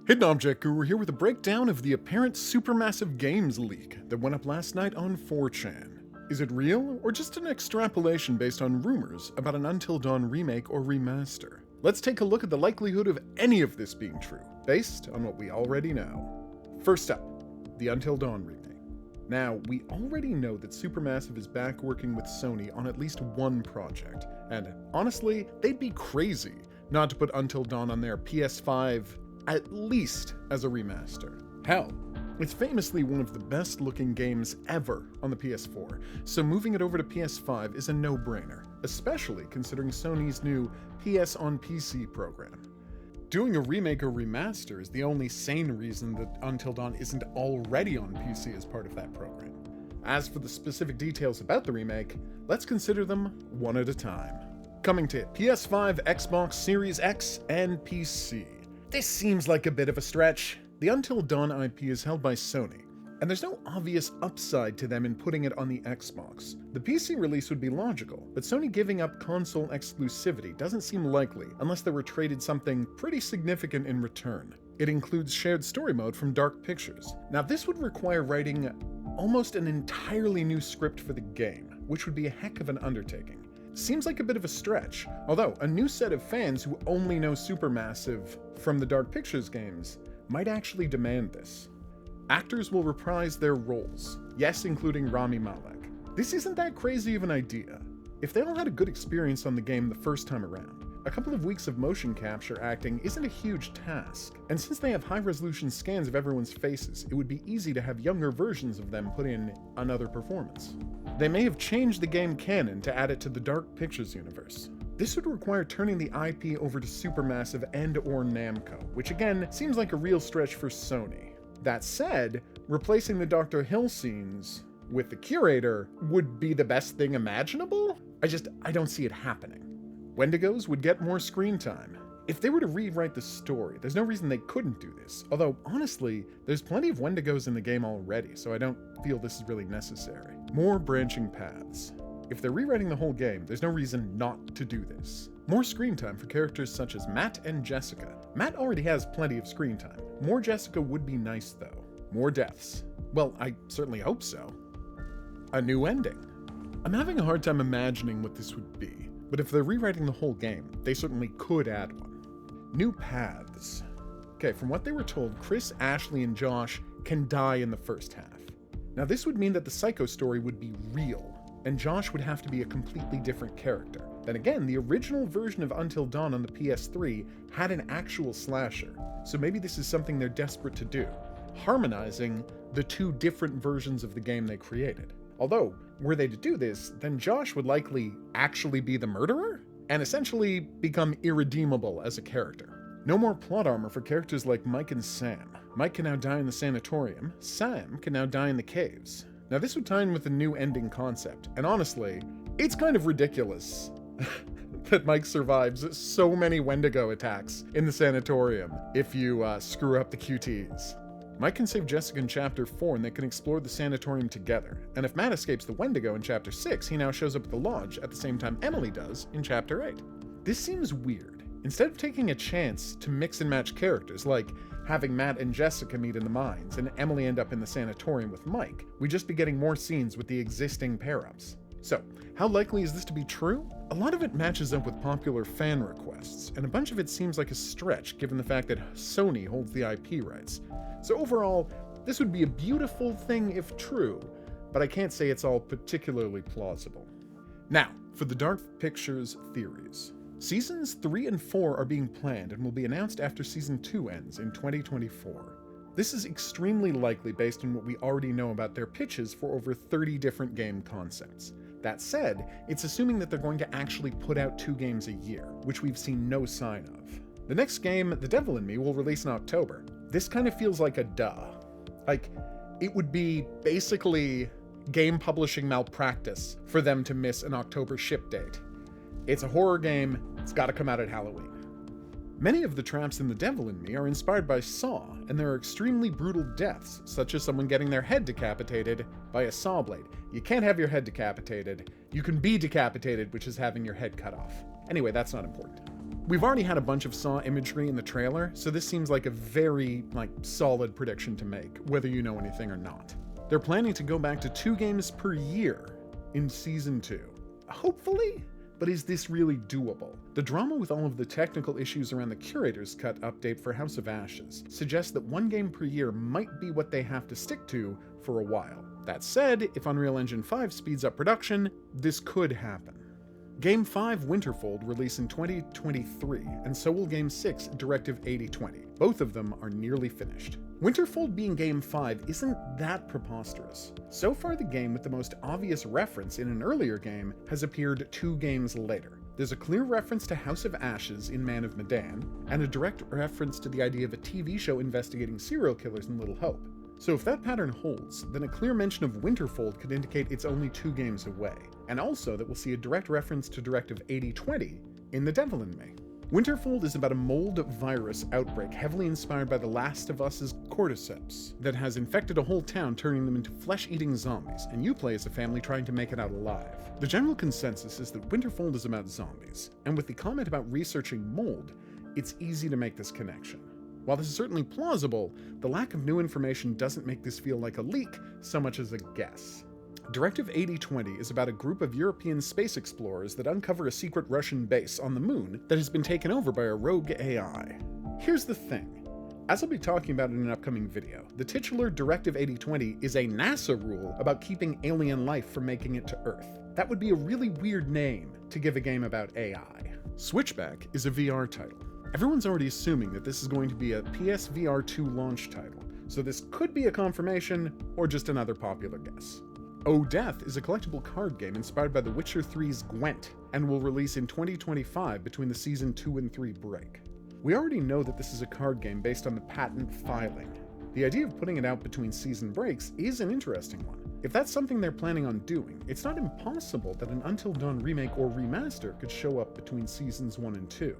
Hidden Object Guru here with a breakdown of the apparent Supermassive Games leak that went up last night on 4chan. Is it real, or just an extrapolation based on rumors about an Until Dawn remake or remaster? Let's take a look at the likelihood of any of this being true, based on what we already know. First up, the Until Dawn remake. Now, we already know that Supermassive is back working with Sony on at least one project, and honestly, they'd be crazy not to put Until Dawn on their PS5 at least as a remaster. Hell, it's famously one of the best looking games ever on the PS4, so moving it over to PS5 is a no-brainer, especially considering Sony's new PS on PC program. Doing a remake or remaster is the only sane reason that Until Dawn isn't already on PC as part of that program. As for the specific details about the remake, let's consider them one at a time. Coming to PS5, Xbox Series X, and PC. This seems like a bit of a stretch. The Until Dawn IP is held by Sony, and there's no obvious upside to them in putting it on the Xbox. The PC release would be logical, but Sony giving up console exclusivity doesn't seem likely unless they were traded something pretty significant in return. It includes shared story mode from Dark Pictures. Now this would require writing almost an entirely new script for the game, which would be a heck of an undertaking. Seems like a bit of a stretch, although a new set of fans who only know Supermassive from the Dark Pictures games might actually demand this. Actors will reprise their roles, yes, including Rami Malek. This isn't that crazy of an idea. If they all had a good experience on the game the first time around, a couple of weeks of motion capture acting isn't a huge task, and since they have high-resolution scans of everyone's faces, it would be easy to have younger versions of them put in another performance. They may have changed the game canon to add it to the Dark Pictures universe. This would require turning the IP over to Supermassive and/or Namco, which again seems like a real stretch for Sony. That said, replacing the Dr. Hill scenes with the Curator would be the best thing imaginable? I don't see it happening. Wendigos would get more screen time. If they were to rewrite the story, there's no reason they couldn't do this. Although, honestly, there's plenty of Wendigos in the game already, so I don't feel this is really necessary. More branching paths. If they're rewriting the whole game, there's no reason not to do this. More screen time for characters such as Matt and Jessica. Matt already has plenty of screen time. More Jessica would be nice, though. More deaths. Well, I certainly hope so. A new ending. I'm having a hard time imagining what this would be, but if they're rewriting the whole game, they certainly could add one. New paths. Okay, from what they were told, Chris, Ashley, and Josh can die in the first half. Now this would mean that the Psycho story would be real, and Josh would have to be a completely different character. Then again, the original version of Until Dawn on the PS3 had an actual slasher, so maybe this is something they're desperate to do, harmonizing the two different versions of the game they created. Although, were they to do this, then Josh would likely actually be the murderer, and essentially become irredeemable as a character. No more plot armor for characters like Mike and Sam. Mike can now die in the sanatorium, Sam can now die in the caves. Now this would tie in with the new ending concept, and honestly, it's kind of ridiculous that Mike survives so many Wendigo attacks in the sanatorium if you screw up the QTs. Mike can save Jessica in Chapter 4 and they can explore the sanatorium together, and if Matt escapes the Wendigo in Chapter 6, he now shows up at the lodge at the same time Emily does in Chapter 8. This seems weird. Instead of taking a chance to mix and match characters, like having Matt and Jessica meet in the mines and Emily end up in the sanatorium with Mike, we'd just be getting more scenes with the existing pair-ups. So, how likely is this to be true? A lot of it matches up with popular fan requests, and a bunch of it seems like a stretch given the fact that Sony holds the IP rights. So overall, this would be a beautiful thing if true, but I can't say it's all particularly plausible. Now, for the Dark Pictures theories. Seasons 3 and 4 are being planned and will be announced after Season 2 ends in 2024. This is extremely likely based on what we already know about their pitches for over 30 different game concepts. That said, it's assuming that they're going to actually put out 2 games a year, which we've seen no sign of. The next game, The Devil in Me, will release in October. This kind of feels like a duh. Like, it would be basically game publishing malpractice for them to miss an October ship date. It's a horror game, it's gotta come out at Halloween. Many of the traps in The Devil in Me are inspired by Saw, and there are extremely brutal deaths, such as someone getting their head decapitated by a saw blade. You can't have your head decapitated. You can be decapitated, which is having your head cut off. Anyway, that's not important. We've already had a bunch of Saw imagery in the trailer, so this seems like a very, solid prediction to make, whether you know anything or not. They're planning to go back to 2 games per year in Season 2. Hopefully? But is this really doable? The drama with all of the technical issues around the Curator's Cut update for House of Ashes suggests that 1 game per year might be what they have to stick to for a while. That said, if Unreal Engine 5 speeds up production, this could happen. Game 5 Winterfold release in 2023, and so will Game 6 Directive 8020. Both of them are nearly finished. Winterfold being Game 5 isn't that preposterous. So far, the game with the most obvious reference in an earlier game has appeared 2 games later. There's a clear reference to House of Ashes in Man of Medan, and a direct reference to the idea of a TV show investigating serial killers in Little Hope. So if that pattern holds, then a clear mention of Winterfold could indicate it's only 2 games away, and also that we'll see a direct reference to Directive 8020 in The Devil in Me. Winterfold is about a mold virus outbreak heavily inspired by The Last of Us's cordyceps that has infected a whole town, turning them into flesh-eating zombies, and you play as a family trying to make it out alive. The general consensus is that Winterfold is about zombies, and with the comment about researching mold, it's easy to make this connection. While this is certainly plausible, the lack of new information doesn't make this feel like a leak so much as a guess. Directive 8020 is about a group of European space explorers that uncover a secret Russian base on the moon that has been taken over by a rogue AI. Here's the thing. As I'll be talking about in an upcoming video, the titular Directive 8020 is a NASA rule about keeping alien life from making it to Earth. That would be a really weird name to give a game about AI. Switchback is a VR title. Everyone's already assuming that this is going to be a PSVR 2 launch title, so this could be a confirmation or just another popular guess. Oh Death is a collectible card game inspired by The Witcher 3's Gwent, and will release in 2025 between the Season 2 and 3 break. We already know that this is a card game based on the patent filing. The idea of putting it out between season breaks is an interesting one. If that's something they're planning on doing, it's not impossible that an Until Dawn remake or remaster could show up between Seasons 1 and 2.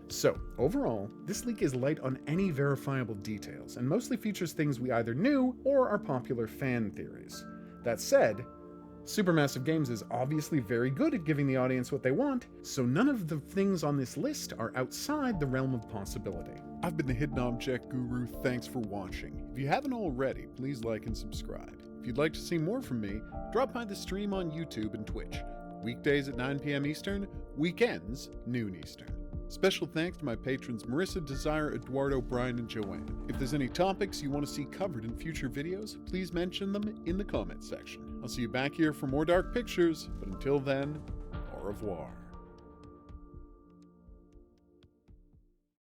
So, overall, this leak is light on any verifiable details, and mostly features things we either knew or are popular fan theories. That said, Supermassive Games is obviously very good at giving the audience what they want, so none of the things on this list are outside the realm of possibility. I've been the Hidden Object Guru, thanks for watching. If you haven't already, please like and subscribe. If you'd like to see more from me, drop by the stream on YouTube and Twitch. Weekdays at 9 p.m. Eastern, weekends, noon Eastern. Special thanks to my patrons Marissa, Desire, Eduardo, Brian, and Joanne. If there's any topics you want to see covered in future videos, please mention them in the comments section. I'll see you back here for more dark pictures, but until then, au revoir.